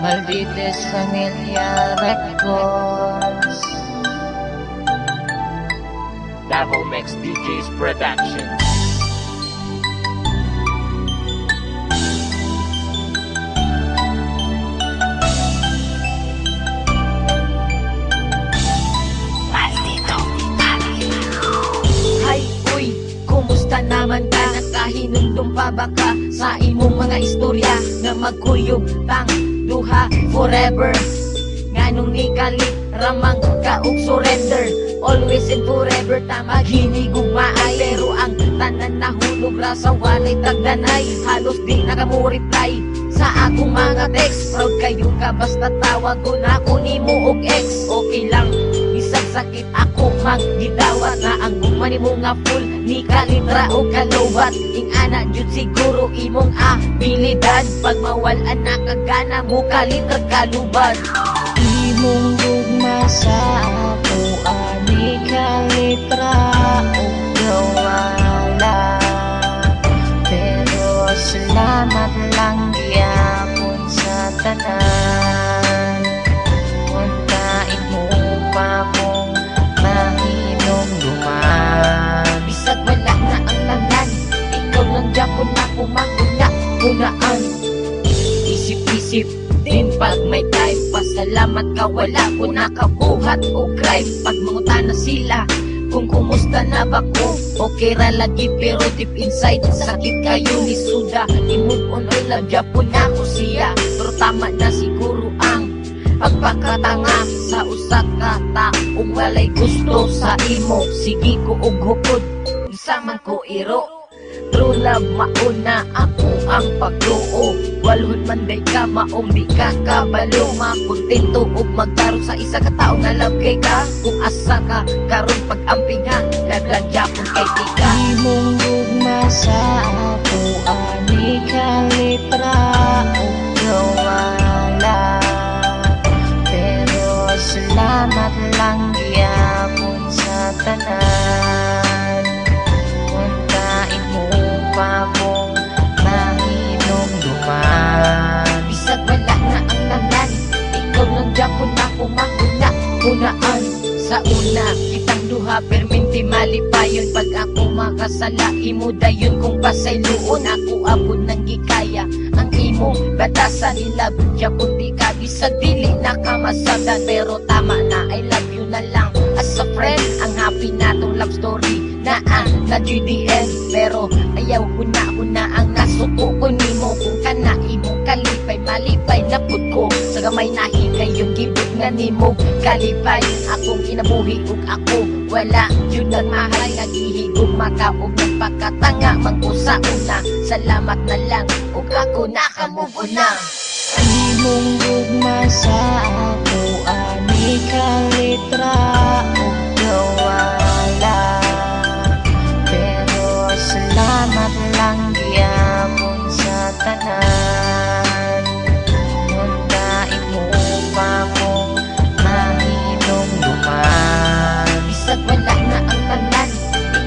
Maldites Familia Records. Davao Mix DJs Productions. Hay, uy, kumusta naman ka? Nakahinumdum pa ba ka sa imong mga istorya na magkuyog tang duha forever? Nganong ikalit ramang ka og surrender? Always and forever ta maghinigugmaay, pero ang tanan nahulog ra sa walay tagdanay. Halos di na ka mo reply sa akong mga text. Proud kayo ka basta tawag ko na ako nimo og ex. Okay lang, bisag sakit ako maggidawat na ang gumani mo nga full ni kalitra o kalowat. Ing ana jud siguro imong abilidad, pag mawalan na kagana mo kalitra kalubad. Imong gugma sa ako ani kalitra o gawala, pero salamat lang gyapon sa tanan. Untain mo pa kung mahinumduman. Bisag wala na ang tanan, ikaw lang gyapon na kunaan. Isip-isip din pag may time, pasalamat ka wala ko nakabuhat o crime. Pag mangutana sila kung kumusta na ba ko, okay ra lagi pero deep inside sakit kayo ni suda. I-move on or love Japon na ko siya, pero tama na siguro ang pagpakatanga sa usa ka taong walay gusto sa imo. Sige ko og hukod, isa man ko iro. True love mauna ako ang pagluo. Walhod man day ka maong di ka kabalo. Makontento og magtaro sa isa ka tao nga love kay ka. Kung asa ka karon pag-amping ha, dagdag Japon kay tika. Imong gugma sa ako ani kalitra o gawala, pero salamat lang gyapon sa tanan. Untain mo pa kung mahinumduman. Bisag wala na ang tanan, ikaw lang Japon na kunaan. Sa una kitang duha perminti malipayon, pag ako makasala imo dayon kung pasayloon. Ako abot ng gikaya ang imo batasan nila Japon di ka bisag dili nakamasabdan, pero tama na I love you na lang as a friend. Ang happy natong love story na GDN, pero ayaw huna ang nasuko ko nimo. Kung kana imong kalipay malipay na pud ko sa gamay nahi kayong gibig nga nimo kalipay. Akong kinabuhi ug ako wala jud ang mahal, naghihigog makaog nagpakatanga man ko sa una. Salamat na lang ug ako nakamove on na. Imong gugma sa ako ani kalitra o gawala, pero salamat lang gyapon sa tanan. Untain mo pa kung mahinumduman. Bisag wala na ang tanan,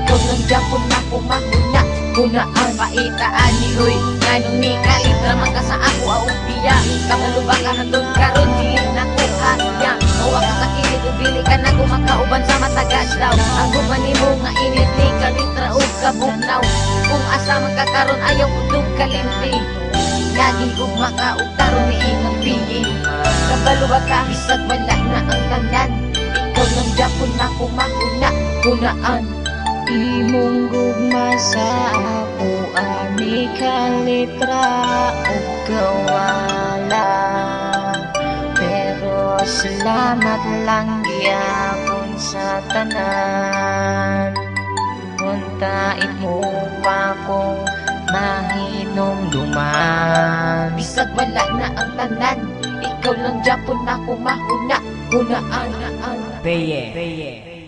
ikaw lang Japon na kunaan. Paitaan ni Hoy, nganong ni kalitra man ka sa ako aong biya. Kamalo ba ka handon karon di na ko kanya. Mawa ka sa kilit ug dili ka na kumakauban sa matagas daw. Ang gumani mo nga init ni kalitra ug kabugnaw. Kung asa man ka karon ayaw udog kalimti, laging gugma ka ug taron ni inang piyi. Kabalo ba ka? Bisag wala na ang tanan, ikaw lang Japon na kunaan. Imong gugma sa ako ani kalitra o gawala, pero salamat lang gyapon sa tanan. Untain mo pa kung mahinumduman. Bisag wala na ang tanan, ikaw lang Japon na kunaan. Peye.